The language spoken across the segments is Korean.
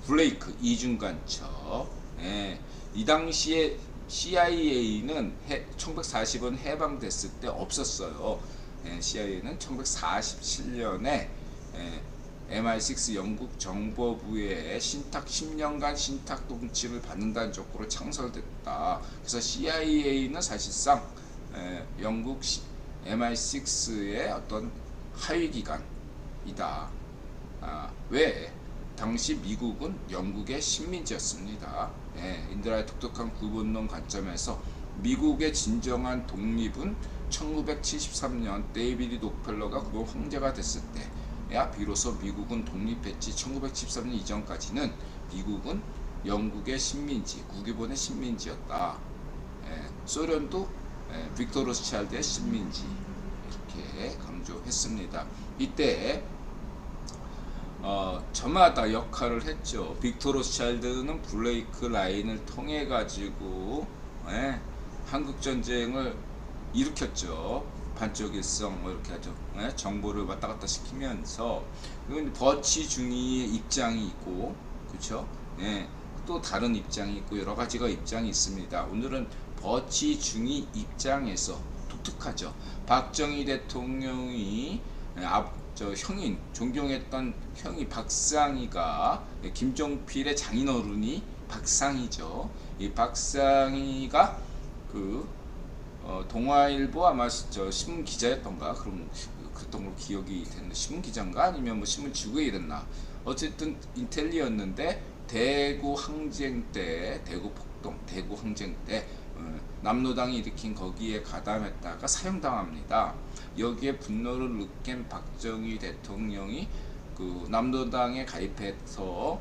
블레이크 이중간첩. 예, 이 당시에 CIA는 1940은 해방됐을 때 없었어요. 예, CIA는 1947년에 MI6 영국 정보부의 신탁 10년간 신탁 통치를 받는다는 조건으로 창설됐다. 그래서 CIA는 사실상 영국 MI6의 어떤 하위 기관이다. 왜? 당시 미국은 영국의 식민지였습니다. 인드라의 독특한 구분론 관점에서 미국의 진정한 독립은 1973년 데이비드 록펠러가 그거 황제가 됐을 때야 비로소 미국은 독립했지. 1973년 이전까지는 미국은 영국의 식민지, 국유본의 식민지였다. 소련도 빅토 로스차일드의 식민지, 이렇게 강조했습니다. 이때 저마다 역할을 했죠. 빅토 로스차일드는 블레이크 라인을 통해 가지고 한국 전쟁을 일으켰죠. 반쪽일성 뭐 이렇게 하죠. 정보를 왔다 갔다 시키면서. 이건 버치 중위의 입장이 있고, 그렇죠? 또 다른 입장이 있고 여러 가지가 입장이 있습니다. 오늘은 버치 중위 입장에서 독특하죠. 박정희 대통령이 형인, 존경했던 형이 박상희가, 김종필의 장인어른이 박상희죠. 이 박상희가 동아일보 아마 신문 기자였던가, 그런 걸로 기억이 되는데, 신문 기자인가 아니면 뭐 신문 주구에 이랬나, 어쨌든 인텔리였는데 대구 항쟁 때, 대구 폭동, 대구 항쟁 때 남로당이 일으킨 거기에 가담했다가 사형당합니다. 여기에 분노를 느낀 박정희 대통령이 남로당에 가입해서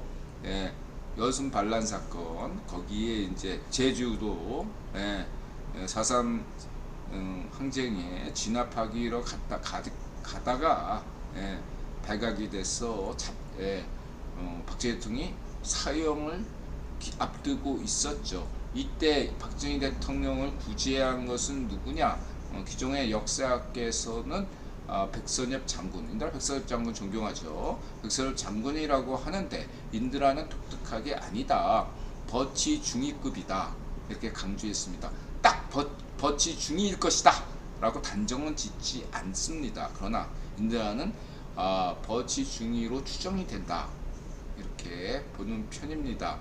여순 반란 사건, 거기에 이제 제주도 4.3 항쟁에 진압하기로 가다가 발각이 돼서 박정희 대통령이 사형을 앞두고 있었죠. 이때 박정희 대통령을 구제한 것은 누구냐? 기존의 역사학계에서는 백선엽 장군, 인드라 백선엽 장군 존경하죠. 백선엽 장군이라고 하는데 인드라는 독특하게 아니다. 버치 중위급이다. 이렇게 강조했습니다. 딱 버치 중위일 것이다 라고 단정은 짓지 않습니다. 그러나 인드라는 버치 중위로 추정이 된다. 이렇게 보는 편입니다.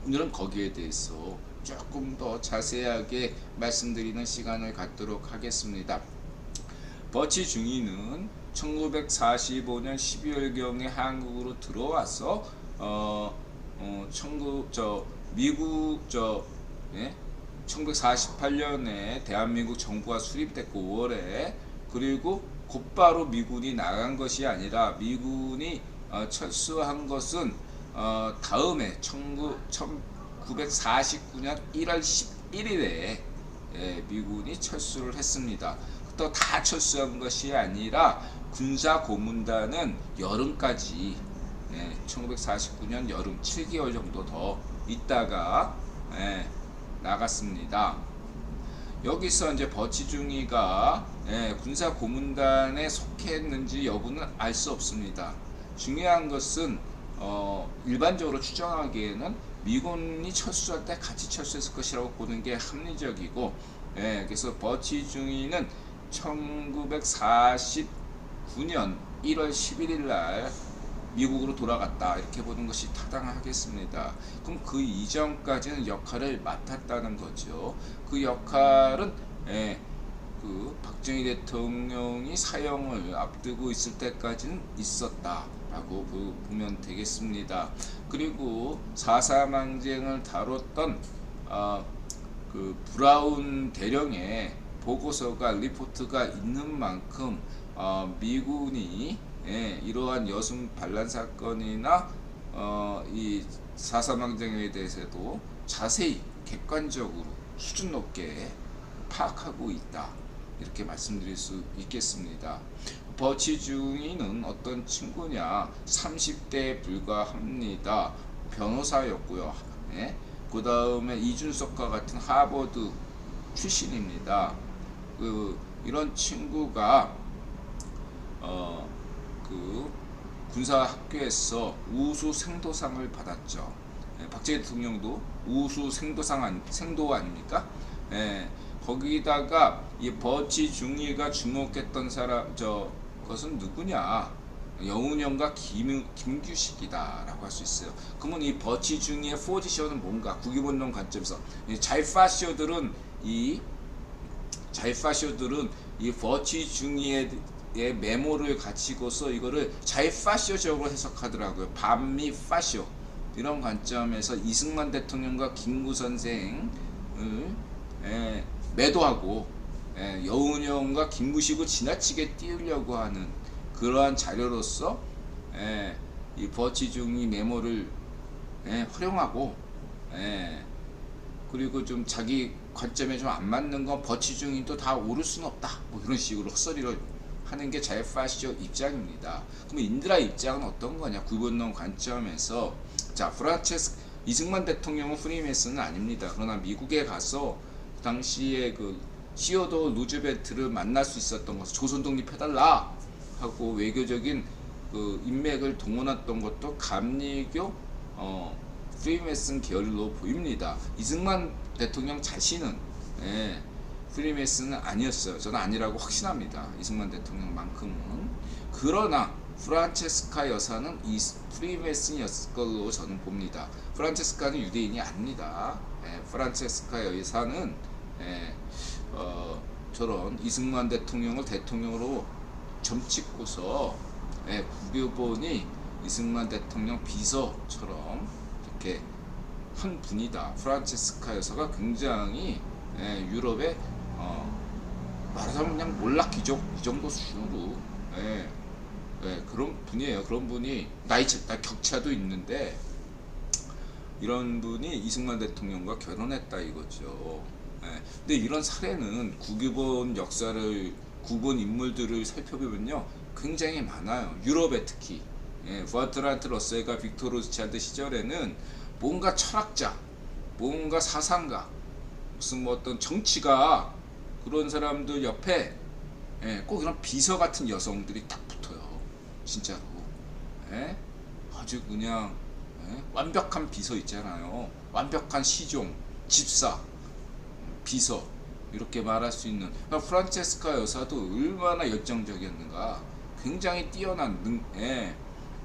오늘은 거기에 대해서 조금 더 자세하게 말씀드리는 시간을 갖도록 하겠습니다. 버치 중위는 1945년 12월경에 한국으로 들어와서 미국 1948년에 대한민국 정부가 수립됐고 5월에, 그리고 곧바로 미군이 나간 것이 아니라 미군이 철수한 것은 다음에 1949년 1월 11일에 미군이 철수를 했습니다. 또 다 철수한 것이 아니라 군사 고문단은 여름까지 1949년 여름 7개월 정도 더 있다가 나갔습니다. 여기서 이제 버치 중위가 군사 고문단에 속했는지 여부는 알 수 없습니다. 중요한 것은 일반적으로 추정하기에는 미군이 철수할 때 같이 철수했을 것이라고 보는 게 합리적이고, 그래서 버치 중위는 1949년 1월 11일 날 미국으로 돌아갔다, 이렇게 보는 것이 타당하겠습니다. 그럼 그 이전까지는 역할을 맡았다는 거죠. 그 역할은 박정희 대통령이 사형을 앞두고 있을 때까지는 있었다라고 보면 되겠습니다. 그리고 4.3 항쟁을 다뤘던 브라운 대령의 보고서가, 리포트가 있는 만큼 미군이 이러한 여순 반란 사건이나 이 4.3 항쟁에 대해서도 자세히 객관적으로 수준 높게 파악하고 있다, 이렇게 말씀드릴 수 있겠습니다. 버치 중위는 어떤 친구냐? 30대에 불과합니다. 변호사였고요. 그 다음에 이준석과 같은 하버드 출신입니다. 이런 친구가 군사학교에서 우수 생도상을 받았죠. 박정희 대통령도 우수 생도 아닙니까? 거기다가 이 버치 중위가 주목했던 사람 것은 누구냐? 여운형과 김규식이다라고 할 수 있어요. 그러면 이 버치 중위의 포지션은 뭔가? 국유본능 관점에서 자이파시오들은 이 버치 중위의 메모를 가지고서 이거를 자이파시오적으로 해석하더라고요. 반미 파시오 이런 관점에서 이승만 대통령과 김구 선생을 매도하고 여운형과 김구식을 지나치게 띄우려고 하는 그러한 자료로서 이 버치 중위 메모를 활용하고 그리고 좀 자기 관점에 좀 안 맞는 건 버치 중위도 다 오를 수는 없다. 뭐 이런 식으로 헛소리를 하는 게 자이파시오 입장입니다. 그럼 인드라 입장은 어떤 거냐? 구본론 관점에서 자 이승만 대통령은 프리메이슨은 아닙니다. 그러나 미국에 가서 그 당시에 그 시어도 루즈벨트를 만날 수 있었던 것은 조선 독립해달라 하고 외교적인 그 인맥을 동원했던 것도 감리교 프리메이슨 계열로 보입니다. 이승만 대통령 자신은 프리메이슨은 아니었어요. 저는 아니라고 확신합니다. 이승만 대통령만큼은. 그러나 프란체스카 여사는 이 프리메이슨이었을 걸로 저는 봅니다. 프란체스카는 유대인이 아닙니다. 프란체스카 여사는 저런 이승만 대통령을 대통령으로 점찍고서 국유본이 이승만 대통령 비서처럼 이렇게 한 분이다. 프란체스카 여사가 굉장히 유럽의 말하자면 그냥 몰락귀족 이 정도 수준으로 그런 분이에요. 그런 분이 나이 격차도 있는데 이런 분이 이승만 대통령과 결혼했다 이거죠. 근데 이런 사례는 국유본 역사를 구본 인물들을 살펴보면요 굉장히 많아요. 유럽에 특히 버트란트 러셀과 빅토르 로스차일드 시절에는 뭔가 철학자, 뭔가 사상가, 무슨 뭐 어떤 정치가 그런 사람들 옆에 꼭 이런 비서 같은 여성들이 딱 붙어요. 진짜로. 아주 그냥 완벽한 비서 있잖아요. 완벽한 시종, 집사, 비서 이렇게 말할 수 있는. 그러니까 프란체스카 여사도 얼마나 열정적이었는가. 굉장히 뛰어난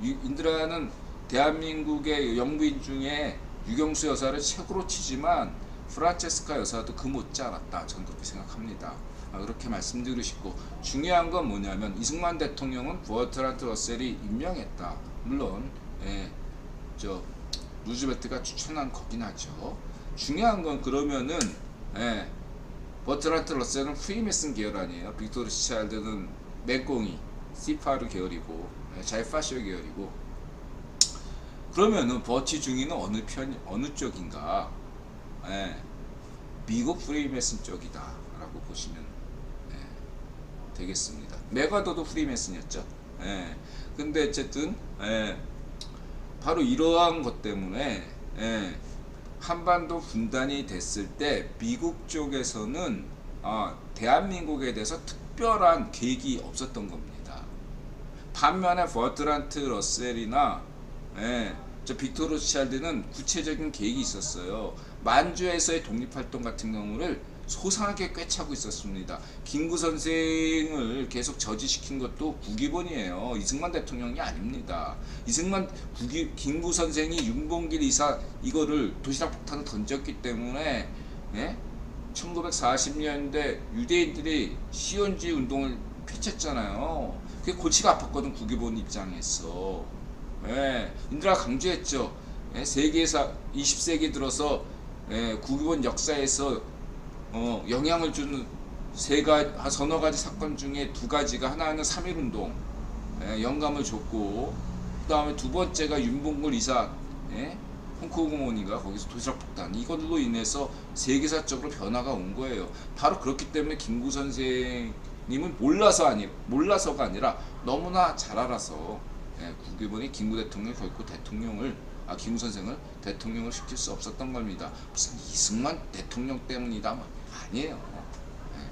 인드라는 대한민국의 영부인 중에 유경수 여사를 최고로 치지만 프란체스카 여사도 그 못지 않았다. 저는 그렇게 생각합니다. 그렇게 말씀드리고 싶고 중요한 건 뭐냐면 이승만 대통령은 버트란트 러셀이 임명했다. 물론 루즈벨트가 추천한 거긴 하죠. 중요한 건 그러면은 버트란트 러셀은 프리메슨 계열 아니에요. 빅토르 시차일드는 맥공이 시파르 계열이고 자이파시오 계열이고 그러면은 버치 중위는 어느 쪽인가? 미국 프리메슨 쪽이다 라고 보시면 되겠습니다. 메가더도 프리메슨이었죠. 근데 어쨌든 바로 이러한 것 때문에 한반도 분단이 됐을 때 미국 쪽에서는 대한민국에 대해서 특별한 계획이 없었던 겁니다. 반면에 버트란트 러셀이나 저 빅토르 로스차일드는 구체적인 계획이 있었어요. 만주에서의 독립활동 같은 경우를 소상하게 꿰차고 있었습니다. 김구 선생을 계속 저지시킨 것도 국유본이에요. 이승만 대통령이 아닙니다. 김구 선생이 윤봉길 이사 이거를 도시락 폭탄을 던졌기 때문에 1940년대 유대인들이 시온주의 운동을 펼쳤잖아요. 그게 골치가 아팠거든 국유본 입장에서. 인드라 강조했죠. 세계사 20세기 들어서 국유본 역사에서 영향을 주는 서너 가지 사건 중에 두 가지가 하나는 3.1운동 영감을 줬고 그 다음에 두 번째가 윤봉길 이사 홍콩공원인가 거기서 도시락 폭탄 이걸로 인해서 세계사적으로 변화가 온 거예요. 바로 그렇기 때문에 김구 선생님은 몰라서가 아니라 너무나 잘 알아서 국유본이 김구 대통령 결코 김구 선생을 대통령을 시킬 수 없었던 겁니다. 무슨 이승만 대통령 때문이다 아니에요.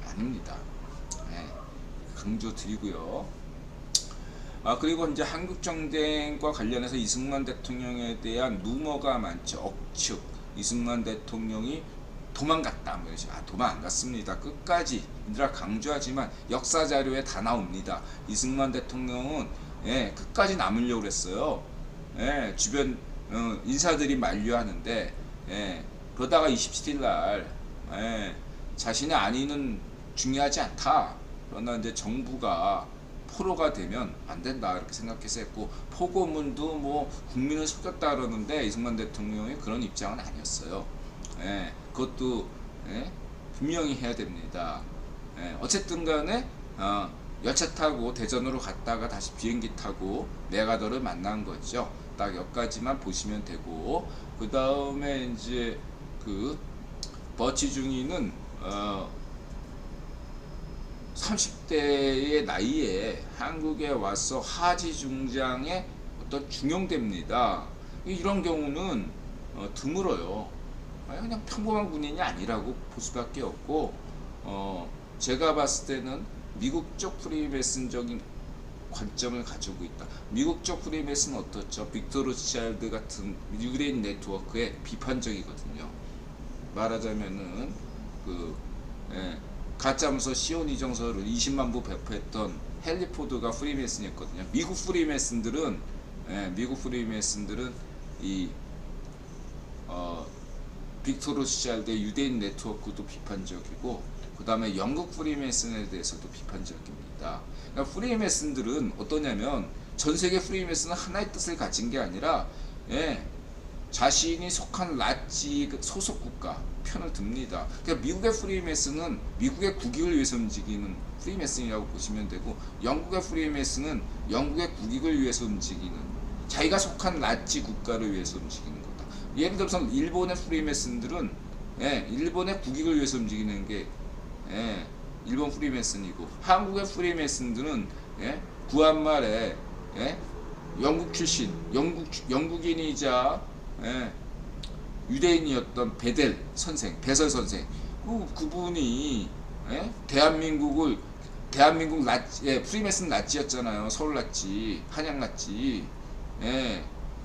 아닙니다. 강조 드리고요. 그리고 이제 한국 정쟁과 관련해서 이승만 대통령에 대한 루머가 많죠. 억측. 이승만 대통령이 도망갔다. 뭐 도망 안 갔습니다. 끝까지 인드라 강조하지만 역사 자료에 다 나옵니다. 이승만 대통령은 끝까지 남으려고 그랬어요. 주변 인사들이 만류하는데 그러다가 27일 날 자신의 안위는 중요하지 않다. 그러나 이제 정부가 포로가 되면 안 된다 이렇게 생각해서 했고, 포고문도 뭐 국민을 속였다 그러는데 이승만 대통령이 그런 입장은 아니었어요. 그것도 분명히 해야 됩니다. 어쨌든 간에 열차 타고 대전으로 갔다가 다시 비행기 타고 메가더를 만난 거죠. 딱 여기까지만 보시면 되고, 그 다음에 이제 그 버치중이는 30대의 나이에 한국에 와서 하지 중장에 어떤 중용됩니다. 이런 경우는 드물어요. 그냥 평범한 군인이 아니라고 볼 수밖에 없고, 제가 봤을 때는 미국적 프리메슨적인 관점을 가지고 있다. 미국적 프리메슨은 어떻죠? 빅터 로스차일드 같은 유대인 네트워크에 비판적이거든요. 말하자면은 가짜무서 시온 이정서를 20만 부 배포했던 헨리 포드가 프리메슨이었거든요. 미국 프리메슨들은 이 빅터 로스차일드의 유대인 네트워크도 비판적이고, 그 다음에 영국 프리메슨에 대해서도 비판적입니다. 그러니까 프리메슨들은 어떠냐면, 전 세계 프리메슨은 하나의 뜻을 가진 게 아니라 자신이 속한 나치 소속 국가 편을 듭니다. 그러니까 미국의 프리메슨은 미국의 국익을 위해서 움직이는 프리메슨이라고 보시면 되고, 영국의 프리메슨은 영국의 국익을 위해서 움직이는, 자기가 속한 나치 국가를 위해서 움직이는 거다. 예를 들어서 일본의 프리메슨들은 일본의 국익을 위해서 움직이는 게 일본 프리메슨이고, 한국의 프리메슨들은 구한말에 영국 출신, 영국인이자 유대인이었던 베설 선생, 그분이 대한민국 프리메슨 나치였잖아요. 서울 나치, 한양 나치.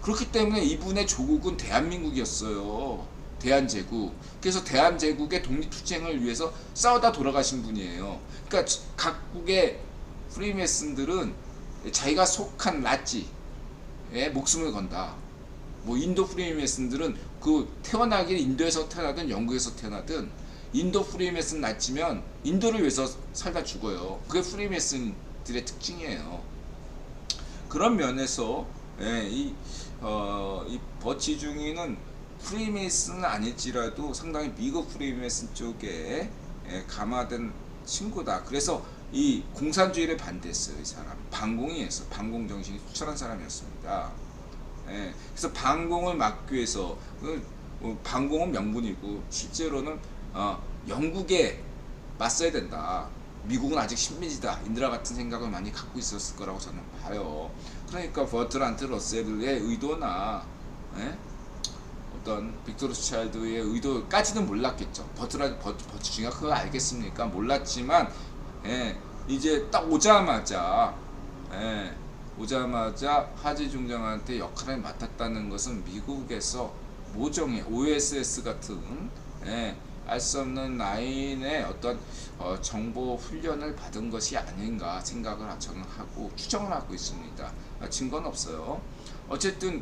그렇기 때문에 이분의 조국은 대한민국이었어요. 대한제국. 그래서 대한제국의 독립투쟁을 위해서 싸우다 돌아가신 분이에요. 그러니까 각국의 프리메슨들은 자기가 속한 나치에 목숨을 건다. 뭐 인도 프리메슨들은 태어나길 인도에서 태어나든 영국에서 태어나든 인도 프리메슨 나치면 인도를 위해서 살다 죽어요. 그게 프리메슨들의 특징이에요. 그런 면에서 이 버치중이는 프리메슨은 아닐지라도 상당히 미국 프리메슨 쪽에 감화된 친구다. 그래서 이 공산주의를 반대했어요. 이 사람 반공이었어. 반공 정신이 투철한 사람이었습니다. 그래서 반공을 막기 위해서, 반공은 명분이고 실제로는 영국에 맞서야 된다. 미국은 아직 식민지다. 인드라 같은 생각을 많이 갖고 있었을 거라고 저는 봐요. 그러니까 버트란트 러셀의 의도나 어떤 빅터 로스차일드의 의도까지는 몰랐겠죠. 버치중이가 그거 알겠습니까? 몰랐지만 이제 딱 오자마자 하지 중장한테 역할을 맡았다는 것은 미국에서 모종의 OSS 같은 알 수 없는 라인의 어떤 정보 훈련을 받은 것이 아닌가 생각을 저는 하고 추정을 하고 있습니다. 증거는 없어요. 어쨌든